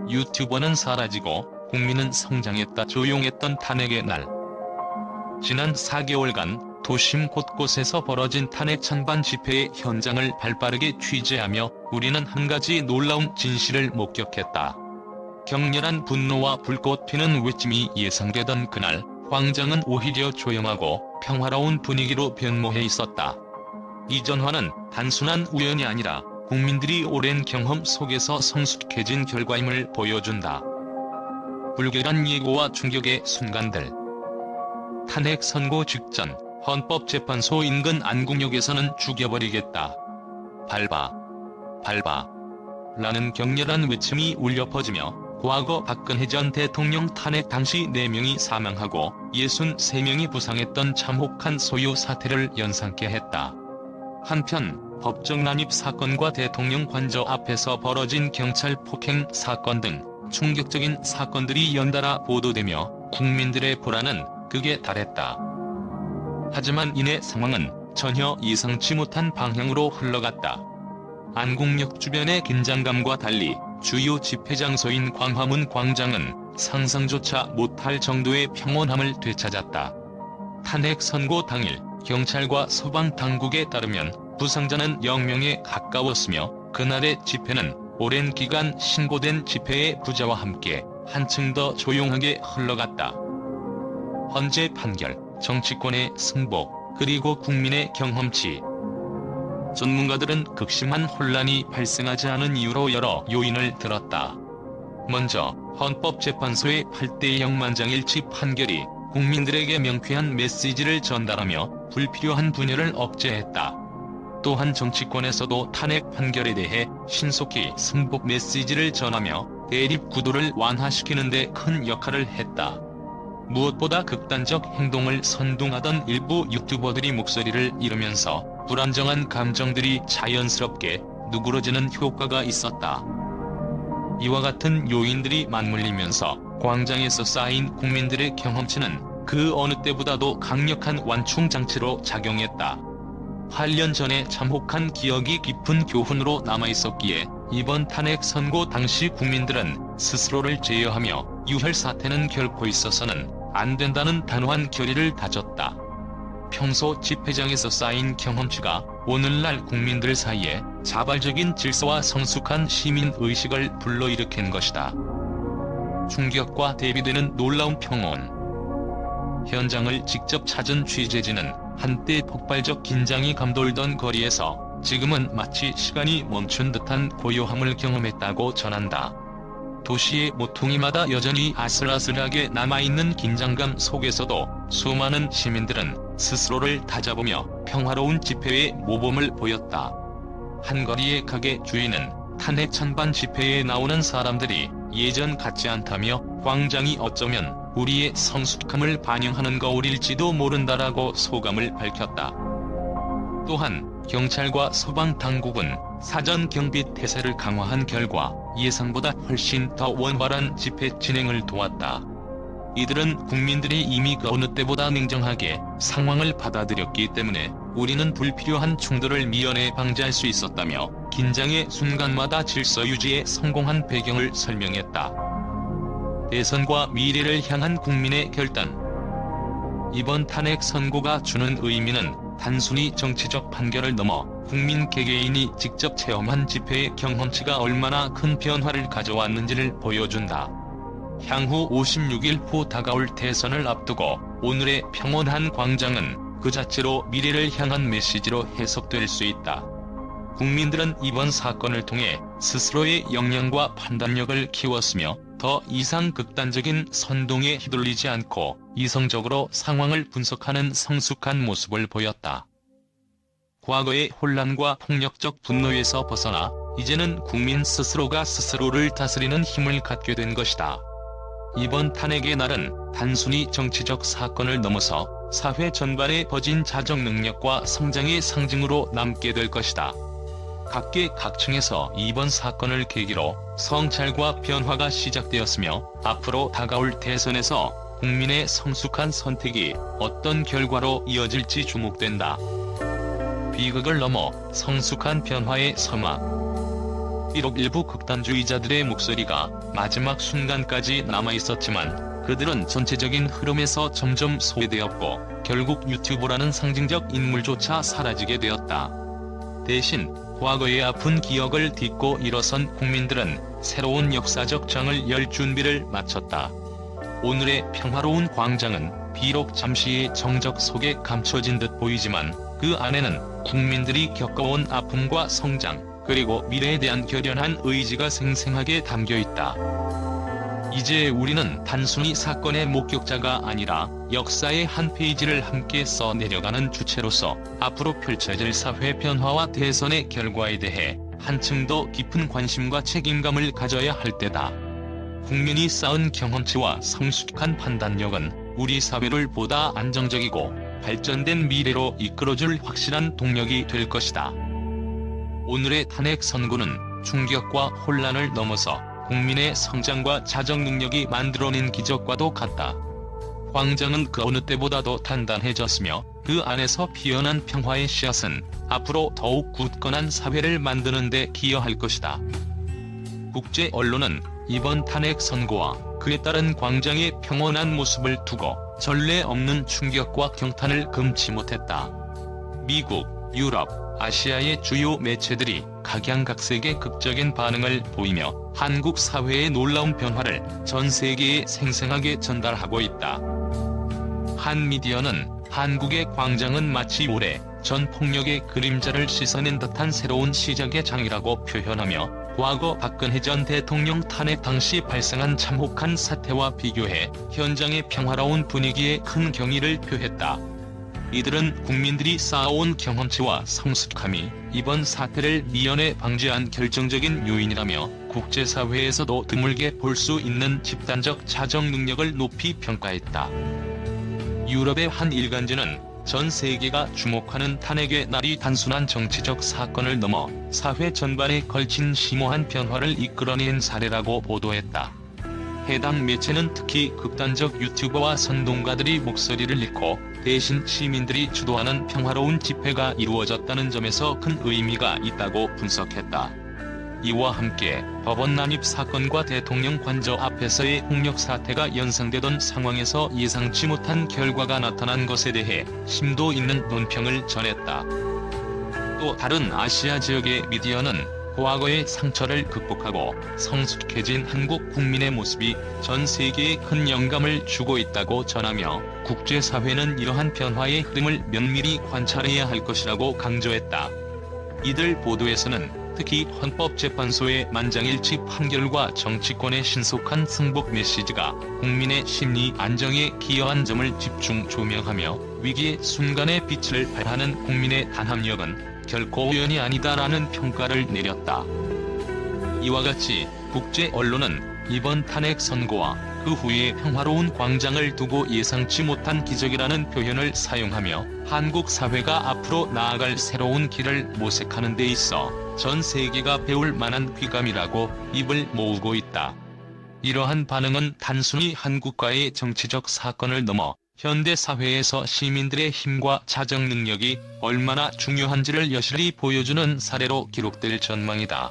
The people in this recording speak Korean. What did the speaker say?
유튜버는 사라지고 국민은 성장했다. 조용했던 탄핵의 날. 지난 4개월간 도심 곳곳에서 벌어진 탄핵 찬반 집회의 현장을 발빠르게 취재하며 우리는 한 가지 놀라운 진실을 목격했다. 격렬한 분노와 불꽃 튀는 외침이 예상되던 그날, 광장은 오히려 조용하고 평화로운 분위기로 변모해 있었다. 이 전환은 단순한 우연이 아니라 국민들이 오랜 경험 속에서 성숙해진 결과임을 보여준다. 불결한 예고와 충격의 순간들. 탄핵 선고 직전, 헌법재판소 인근 안국역에서는 죽여버리겠다. 밟아. 밟아. 라는 격렬한 외침이 울려 퍼지며 과거 박근혜 전 대통령 탄핵 당시 4명이 사망하고 63명이 부상했던 참혹한 소요 사태를 연상케 했다. 한편 법정 난입 사건과 대통령 관저 앞에서 벌어진 경찰 폭행 사건 등 충격적인 사건들이 연달아 보도되며 국민들의 불안은 극에 달했다. 하지만 이내 상황은 전혀 예상치 못한 방향으로 흘러갔다. 안국역 주변의 긴장감과 달리 주요 집회 장소인 광화문 광장은 상상조차 못할 정도의 평온함을 되찾았다. 탄핵 선고 당일 경찰과 소방당국에 따르면 부상자는 0명에 가까웠으며 그날의 집회는 오랜 기간 신고된 집회의 부자와 함께 한층 더 조용하게 흘러갔다. 헌재 판결, 정치권의 승복, 그리고 국민의 경험치. 전문가들은 극심한 혼란이 발생하지 않은 이유로 여러 요인을 들었다. 먼저 헌법재판소의 8대0 만장일치 판결이 국민들에게 명쾌한 메시지를 전달하며 불필요한 분열을 억제했다. 또한 정치권에서도 탄핵 판결에 대해 신속히 승복 메시지를 전하며 대립 구도를 완화시키는 데 큰 역할을 했다. 무엇보다 극단적 행동을 선동하던 일부 유튜버들이 목소리를 잃으면서 불안정한 감정들이 자연스럽게 누그러지는 효과가 있었다. 이와 같은 요인들이 맞물리면서 광장에서 쌓인 국민들의 경험치는 그 어느 때보다도 강력한 완충장치로 작용했다. 8년 전의 참혹한 기억이 깊은 교훈으로 남아있었기에 이번 탄핵 선고 당시 국민들은 스스로를 제어하며 유혈 사태는 결코 있어서는 안 된다는 단호한 결의를 다졌다. 평소 집회장에서 쌓인 경험치가 오늘날 국민들 사이에 자발적인 질서와 성숙한 시민의식을 불러일으킨 것이다. 충격과 대비되는 놀라운 평온. 현장을 직접 찾은 취재진은 한때 폭발적 긴장이 감돌던 거리에서 지금은 마치 시간이 멈춘 듯한 고요함을 경험했다고 전한다. 도시의 모퉁이마다 여전히 아슬아슬하게 남아있는 긴장감 속에서도 수많은 시민들은 스스로를 다잡으며 평화로운 집회의 모범을 보였다. 한 거리의 가게 주인은 탄핵 찬반 집회에 나오는 사람들이 예전 같지 않다며 광장이 어쩌면 우리의 성숙함을 반영하는 거울일지도 모른다라고 소감을 밝혔다. 또한 경찰과 소방당국은 사전 경비 태세를 강화한 결과 예상보다 훨씬 더 원활한 집회 진행을 도왔다. 이들은 국민들이 이미 그 어느 때보다 냉정하게 상황을 받아들였기 때문에 우리는 불필요한 충돌을 미연에 방지할 수 있었다며 긴장의 순간마다 질서 유지에 성공한 배경을 설명했다. 대선과 미래를 향한 국민의 결단. 이번 탄핵 선고가 주는 의미는 단순히 정치적 판결을 넘어 국민 개개인이 직접 체험한 집회의 경험치가 얼마나 큰 변화를 가져왔는지를 보여준다. 향후 56일 후 다가올 대선을 앞두고 오늘의 평온한 광장은 그 자체로 미래를 향한 메시지로 해석될 수 있다. 국민들은 이번 사건을 통해 스스로의 역량과 판단력을 키웠으며 더 이상 극단적인 선동에 휘둘리지 않고 이성적으로 상황을 분석하는 성숙한 모습을 보였다. 과거의 혼란과 폭력적 분노에서 벗어나 이제는 국민 스스로가 스스로를 다스리는 힘을 갖게 된 것이다. 이번 탄핵의 날은 단순히 정치적 사건을 넘어서 사회 전반에 퍼진 자정 능력과 성장의 상징으로 남게 될 것이다. 각계 각층에서 이번 사건을 계기로 성찰과 변화가 시작되었으며 앞으로 다가올 대선에서 국민의 성숙한 선택이 어떤 결과로 이어질지 주목된다. 비극을 넘어 성숙한 변화의 서막. 비록 일부 극단주의자들의 목소리가 마지막 순간까지 남아있었지만 그들은 전체적인 흐름에서 점점 소외되었고 결국 유튜버라는 상징적 인물조차 사라지게 되었다. 대신 과거의 아픈 기억을 딛고 일어선 국민들은 새로운 역사적 장을 열 준비를 마쳤다. 오늘의 평화로운 광장은 비록 잠시의 정적 속에 감춰진 듯 보이지만 그 안에는 국민들이 겪어온 아픔과 성장, 그리고 미래에 대한 결연한 의지가 생생하게 담겨있다. 이제 우리는 단순히 사건의 목격자가 아니라 역사의 한 페이지를 함께 써내려가는 주체로서 앞으로 펼쳐질 사회 변화와 대선의 결과에 대해 한층 더 깊은 관심과 책임감을 가져야 할 때다. 국민이 쌓은 경험치와 성숙한 판단력은 우리 사회를 보다 안정적이고 발전된 미래로 이끌어줄 확실한 동력이 될 것이다. 오늘의 탄핵 선고는 충격과 혼란을 넘어서 국민의 성장과 자정 능력이 만들어낸 기적과도 같다. 광장은 그 어느 때보다도 단단해졌으며 그 안에서 피어난 평화의 씨앗은 앞으로 더욱 굳건한 사회를 만드는 데 기여할 것이다. 국제 언론은 이번 탄핵 선고와 그에 따른 광장의 평온한 모습을 두고 전례 없는 충격과 경탄을 금치 못했다. 미국, 유럽, 아시아의 주요 매체들이 각양각색의 극적인 반응을 보이며 한국 사회의 놀라운 변화를 전 세계에 생생하게 전달하고 있다. 한 미디어는 한국의 광장은 마치 오래 전 폭력의 그림자를 씻어낸 듯한 새로운 시작의 장이라고 표현하며 과거 박근혜 전 대통령 탄핵 당시 발생한 참혹한 사태와 비교해 현장의 평화로운 분위기에 큰 경의를 표했다. 이들은 국민들이 쌓아온 경험치와 성숙함이 이번 사태를 미연에 방지한 결정적인 요인이라며 국제사회에서도 드물게 볼 수 있는 집단적 자정 능력을 높이 평가했다. 유럽의 한 일간지는 전 세계가 주목하는 탄핵의 날이 단순한 정치적 사건을 넘어 사회 전반에 걸친 심오한 변화를 이끌어낸 사례라고 보도했다. 해당 매체는 특히 극단적 유튜버와 선동가들이 목소리를 잃고 대신 시민들이 주도하는 평화로운 집회가 이루어졌다는 점에서 큰 의미가 있다고 분석했다. 이와 함께 법원 난입 사건과 대통령 관저 앞에서의 폭력 사태가 연상되던 상황에서 예상치 못한 결과가 나타난 것에 대해 심도 있는 논평을 전했다. 또 다른 아시아 지역의 미디어는 과거의 상처를 극복하고 성숙해진 한국 국민의 모습이 전 세계에 큰 영감을 주고 있다고 전하며 국제사회는 이러한 변화의 흐름을 면밀히 관찰해야 할 것이라고 강조했다. 이들 보도에서는 특히 헌법재판소의 만장일치 판결과 정치권의 신속한 승복 메시지가 국민의 심리 안정에 기여한 점을 집중 조명하며 위기의 순간에 빛을 발하는 국민의 단합력은 결코 우연이 아니다라는 평가를 내렸다. 이와 같이 국제 언론은 이번 탄핵 선고와 그 후의 평화로운 광장을 두고 예상치 못한 기적이라는 표현을 사용하며 한국 사회가 앞으로 나아갈 새로운 길을 모색하는 데 있어 전 세계가 배울 만한 귀감이라고 입을 모으고 있다. 이러한 반응은 단순히 한국과의 정치적 사건을 넘어 현대 사회에서 시민들의 힘과 자정 능력이 얼마나 중요한지를 여실히 보여주는 사례로 기록될 전망이다.